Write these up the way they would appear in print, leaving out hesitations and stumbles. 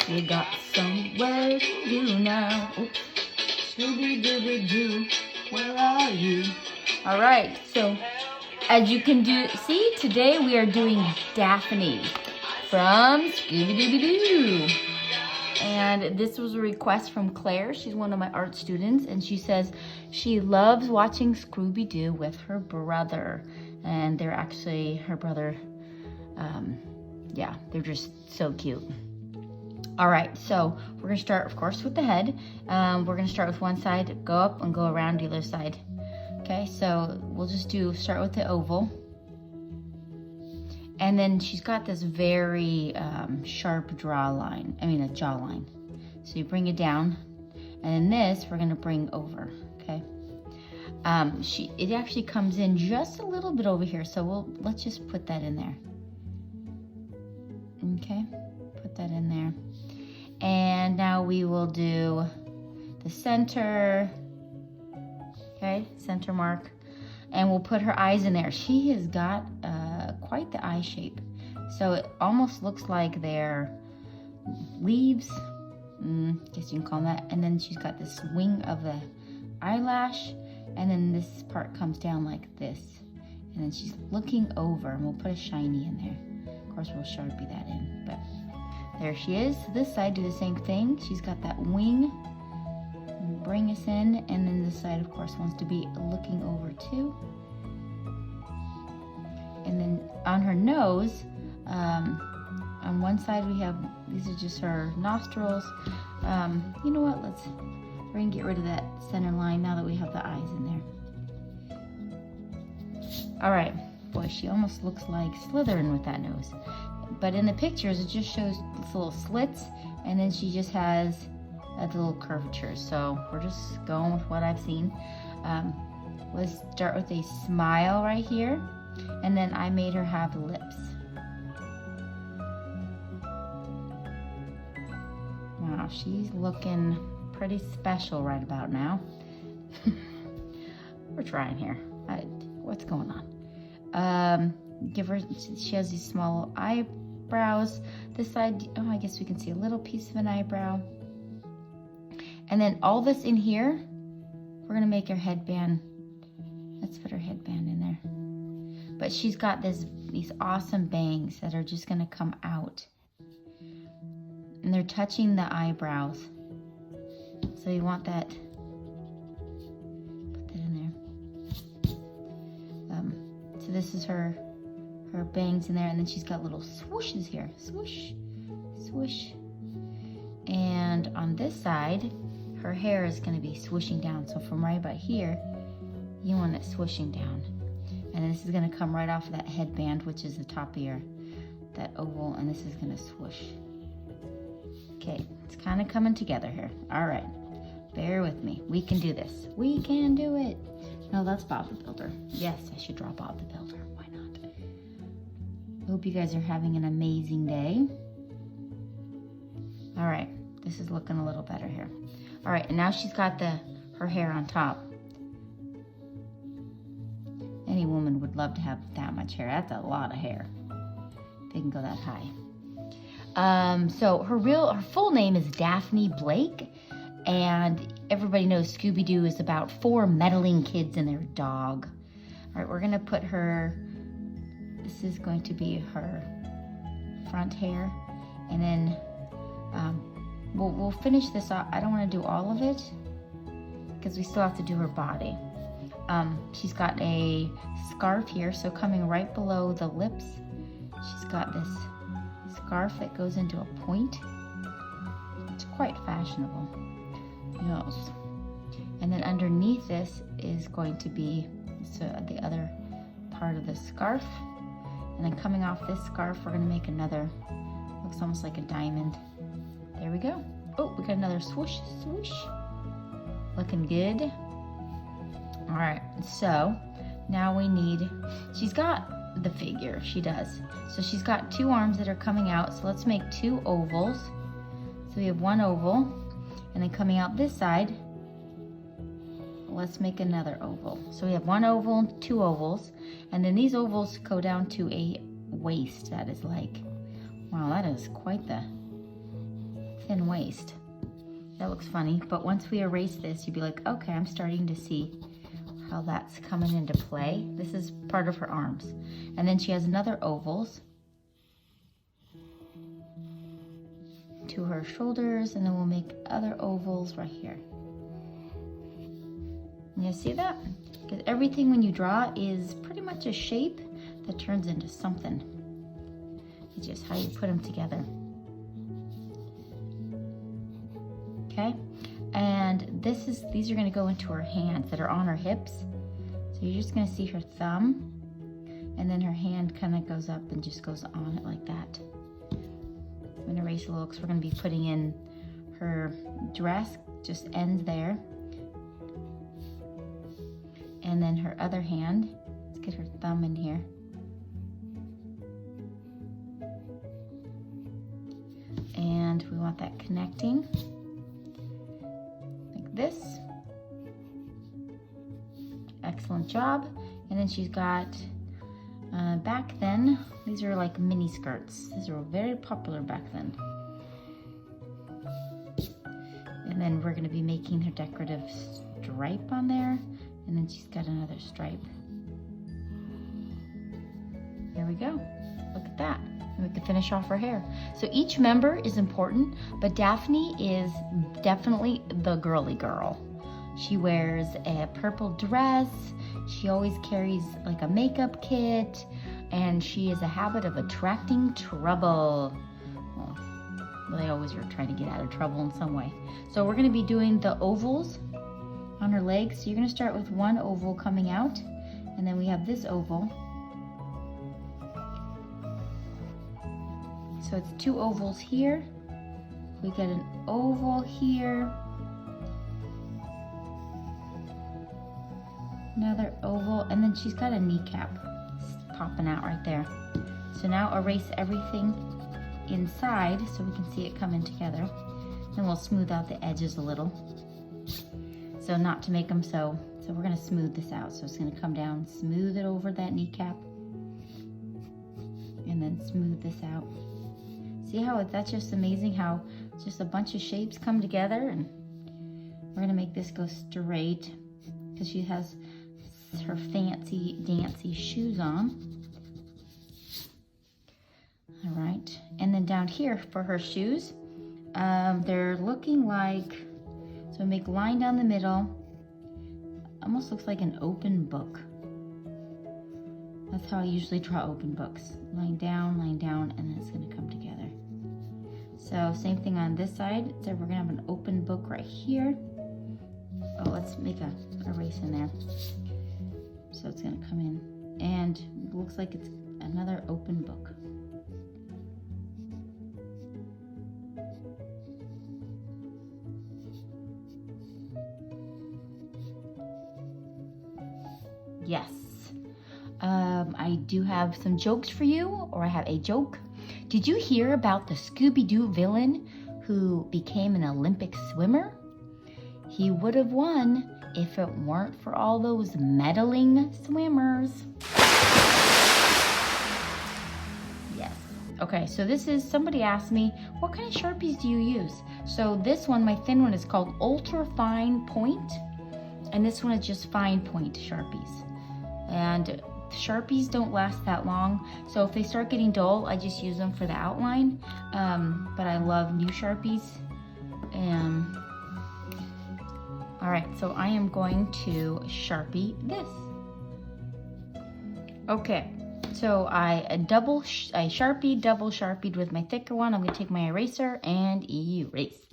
You got somewhere to do now. Oops. Scooby Doo, where are you? All right, so as you can see, today we are doing Daphne from Scooby Doo. And this was a request from Claire. She's one of my art students, and she says she loves watching Scooby Doo with her brother. And they're actually her brother. Yeah, they're just so cute. All right, so we're gonna start, of course, with the head. We're gonna start with one side, go up and go around the other side. Okay, so we'll just start with the oval. And then she's got this very sharp jawline. So you bring it down, and then this we're gonna bring over, okay? It actually comes in just a little bit over here, so let's just put that in there. Okay, put that in there. And now we will do the center, okay, center mark. And we'll put her eyes in there. She has got quite the eye shape. So it almost looks like they're leaves, guess you can call them that. And then she's got this wing of the eyelash. And then this part comes down like this. And then she's looking over, and we'll put a shiny in there. Of course, we'll Sharpie that in, but there she is. This side, do the same thing. She's got that wing. Bring us in, and then this side, of course, wants to be looking over too. And then on her nose, on one side we have, these are just her nostrils. You know what, we're gonna get rid of that center line now that we have the eyes in there. All right, boy, she almost looks like Slytherin with that nose. But in the pictures, it just shows this little slits, and then she just has a little curvature. So we're just going with what I've seen. Let's start with a smile right here, and then I made her have lips. Wow, she's looking pretty special right about now. We're trying here. What's going on? She has these small eyebrows. This side, I guess we can see a little piece of an eyebrow. And then all this in here, we're gonna make her headband. Let's put her headband in there. But she's got these awesome bangs that are just gonna come out. And they're touching the eyebrows. So you want that, put that in there. So this is her bangs in there, and then she's got little swooshes here. Swoosh, swoosh. And on this side, her hair is going to be swooshing down. So from right about here, you want it swooshing down. And this is going to come right off of that headband, which is the top of that oval, and this is going to swoosh. Okay, it's kind of coming together here. All right, bear with me. We can do this. We can do it. No, that's Bob the Builder. Yes, I should draw Bob the Builder. Why not? I hope you guys are having an amazing day. All right, this is looking a little better here. All right, and now she's got her hair on top. Any woman would love to have that much hair. That's a lot of hair. They can go that high. So her full name is Daphne Blake, and everybody knows Scooby Doo is about 4 meddling kids and their dog. All right, we're gonna put this is going to be her front hair, and then we'll finish this off. I don't want to do all of it because we still have to do her body. She's got a scarf here, so coming right below the lips, she's got this scarf that goes into a point. It's quite fashionable. Yes. And then underneath this is going to be the other part of the scarf. And then coming off this scarf, we're gonna make another, looks almost like a diamond. There we go. Oh, we got another swoosh, swoosh. Looking good. All right, so now she's got the figure, she does. So she's got 2 arms that are coming out, so let's make 2 ovals. So we have 1 oval, and then coming out this side, let's make another oval. So we have 1 oval and 2 ovals, and then these ovals go down to a waist that is like, wow, that is quite the thin waist. That looks funny, but once we erase this, you'd be like, okay, I'm starting to see how that's coming into play. This is part of her arms. And then she has another ovals to her shoulders, and then we'll make other ovals right here. You see that? Because everything when you draw is pretty much a shape that turns into something. It's just how you put them together. Okay, and these are going to go into her hands that are on her hips. So you're just going to see her thumb, and then her hand kind of goes up and just goes on it like that. I'm going to erase a little because we're going to be putting in her dress, just ends there. And then her other hand, let's get her thumb in here. And we want that connecting. This. Excellent job. And then she's got, back then, these are like mini skirts. These were very popular back then. And then we're gonna be making her decorative stripe on there. And then she's got another stripe. There we go. Look at that. And we can finish off her hair. So each member is important, but Daphne is definitely the girly girl. She wears a purple dress. She always carries like a makeup kit, and she has a habit of attracting trouble. Well, they always are trying to get out of trouble in some way. So we're gonna be doing the ovals on her legs. So you're gonna start with one oval coming out, and then we have this oval. So it's two ovals here. We get an oval here. Another oval, and then she's got a kneecap popping out right there. So now erase everything inside so we can see it coming together. Then we'll smooth out the edges a little. So not to make them so we're gonna smooth this out. So it's gonna come down, smooth it over that kneecap, and then smooth this out. See how that's just amazing how just a bunch of shapes come together, and we're gonna make this go straight because she has her fancy dancy shoes on. All right, and then down here for her shoes, they're looking like, so make a line down the middle, almost looks like an open book. That's how I usually draw open books. Line down, and then it's gonna come together. So same thing on this side. So we're gonna have an open book right here. Oh, let's make a erase in there. So it's gonna come in, and it looks like it's another open book. Yes. I do have some jokes for you, or I have a joke. Did you hear about the Scooby Doo villain who became an Olympic swimmer? He would have won if it weren't for all those meddling swimmers. Yes. Okay, so this is, somebody asked me, what kind of Sharpies do you use? So this one, my thin one, is called Ultra Fine Point, and this one is just Fine Point Sharpies. And Sharpies don't last that long, so if they start getting dull, I just use them for the outline. But I love new Sharpies. All right, so I am going to Sharpie this. Okay, so I Sharpied, double Sharpied with my thicker one. I'm gonna take my eraser and erase.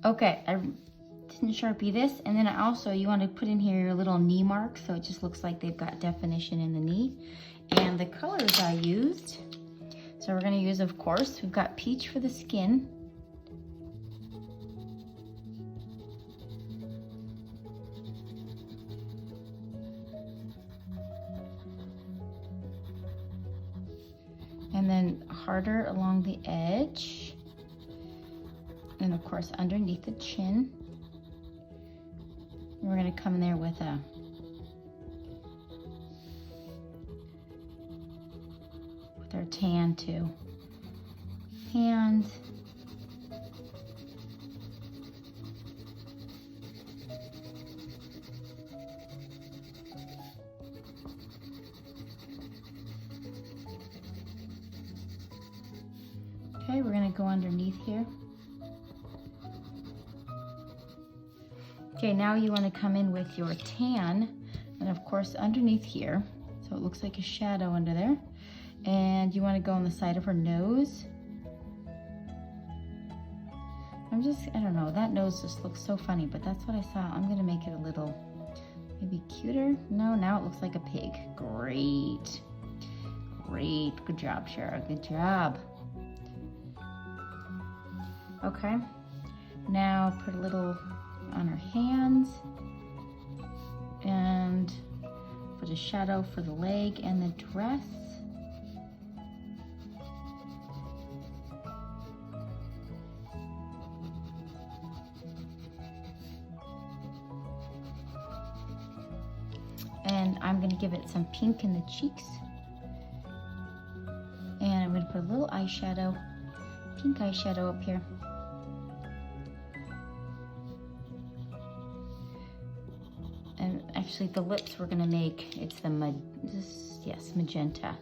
Okay, I didn't Sharpie this, and then you want to put in here your little knee marks, so it just looks like they've got definition in the knee. And the colors I used, so we're going to use, of course, we've got peach for the skin. And then harder along the edge. And of course, underneath the chin. We're gonna come in there with a They're tan too. Hands. Okay, we're gonna go underneath here. Okay, now you wanna come in with your tan, and of course underneath here, so it looks like a shadow under there. And you wanna go on the side of her nose. I don't know, that nose just looks so funny, but that's what I saw. I'm gonna make it a little, maybe cuter. No, now it looks like a pig. Great. Great, good job, Shara, good job. Okay, now put a little on her hands and put a shadow for the leg and the dress. And I'm gonna give it some pink in the cheeks. And I'm gonna put a little eyeshadow, pink eyeshadow up here. And actually the lips we're gonna make, it's the magenta.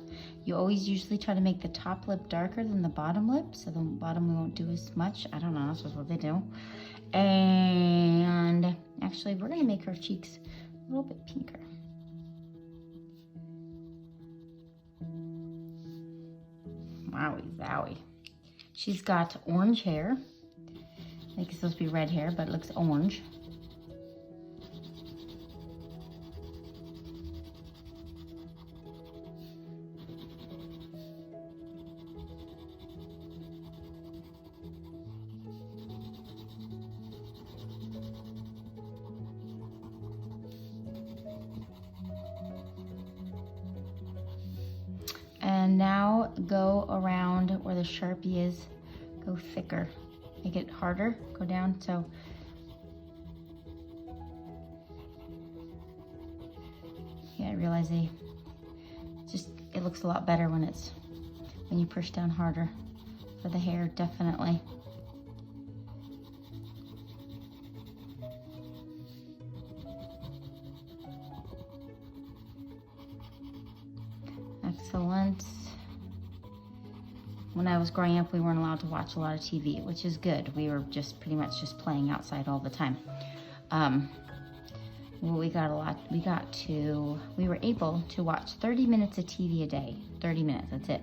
You always usually try to make the top lip darker than the bottom lip, so the bottom we won't do as much. I don't know, that's just what they do. And actually we're gonna make her cheeks a little bit pinker. Wowie zowie. She's got orange hair. I think it's supposed to be red hair, but it looks orange. And now go around where the Sharpie is, go thicker. Make it harder, go down, so. Yeah, I realize it looks a lot better when you push down harder for the hair, definitely. Excellent. When I was growing up, we weren't allowed to watch a lot of TV, which is good. We were just pretty much just playing outside all the time. Well, we were able to watch 30 minutes of TV a day. 30 minutes, that's it.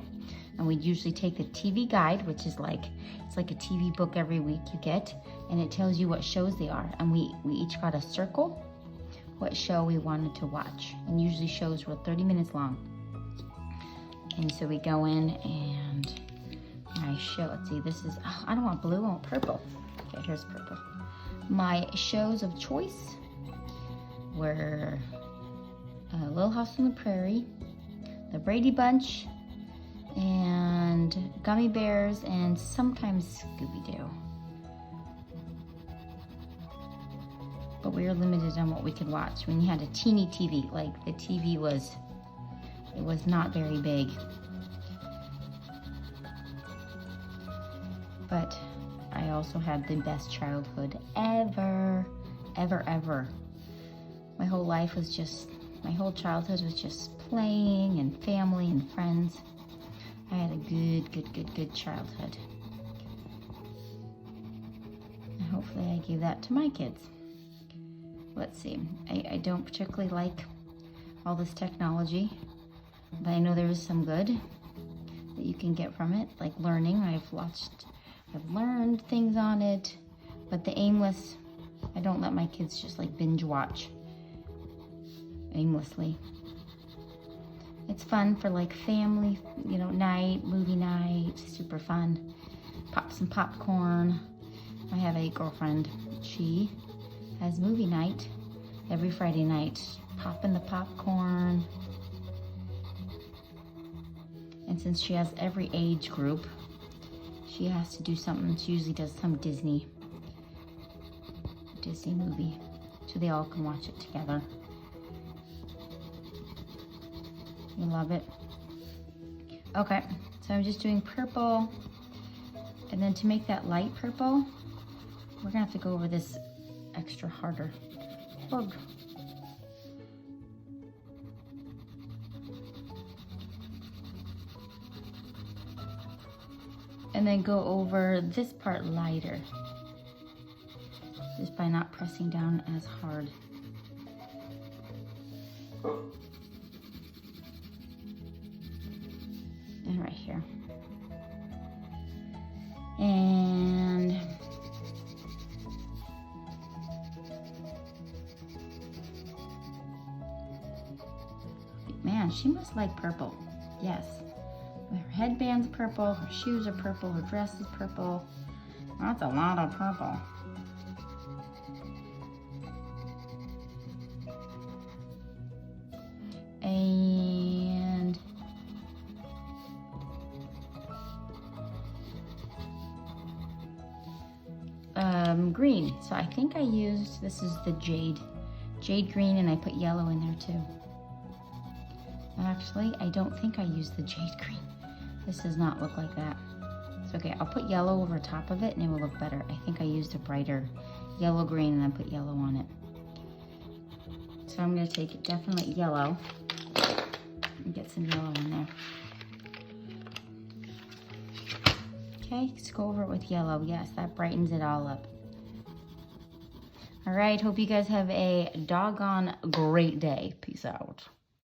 And we'd usually take the TV guide, which is it's like a TV book every week you get, and it tells you what shows they are. And we each got a circle, what show we wanted to watch. And usually shows were 30 minutes long. And so we go in and my show, let's see, this is, I don't want blue, I want purple. Okay, here's purple. My shows of choice were Little House on the Prairie, The Brady Bunch, and Gummy Bears, and sometimes Scooby Doo. But we were limited on what we could watch. When you had a teeny TV, like the TV was not very big. But I also had the best childhood ever, ever, ever. My whole childhood was just playing and family and friends. I had a good childhood. And hopefully I give that to my kids. Let's see, I don't particularly like all this technology, but I know there is some good that you can get from it, like learning. I've learned things on it, but the aimless, I don't let my kids just like binge watch aimlessly. It's fun for like family, night, movie night, super fun. Pop some popcorn. I have a girlfriend, she has movie night every Friday night, popping the popcorn. And since she has every age group, she has to do something. She usually does some Disney movie, so they all can watch it together. You love it. Okay, so I'm just doing purple. And then to make that light purple, we're gonna have to go over this extra harder. Ugh. And then go over this part lighter, just by not pressing down as hard. And right here. And man, she must like purple. Yes. Her headband's purple, her shoes are purple, her dress is purple. That's a lot of purple. And green. So I think I used, this is the jade green, and I put yellow in there too. Actually, I don't think I used the jade green. This does not look like that. It's okay, I'll put yellow over top of it and it will look better. I think I used a brighter yellow green and then put yellow on it. So I'm gonna take definitely yellow and get some yellow in there. Okay, let's go over it with yellow. Yes, that brightens it all up. All right, hope you guys have a doggone great day. Peace out.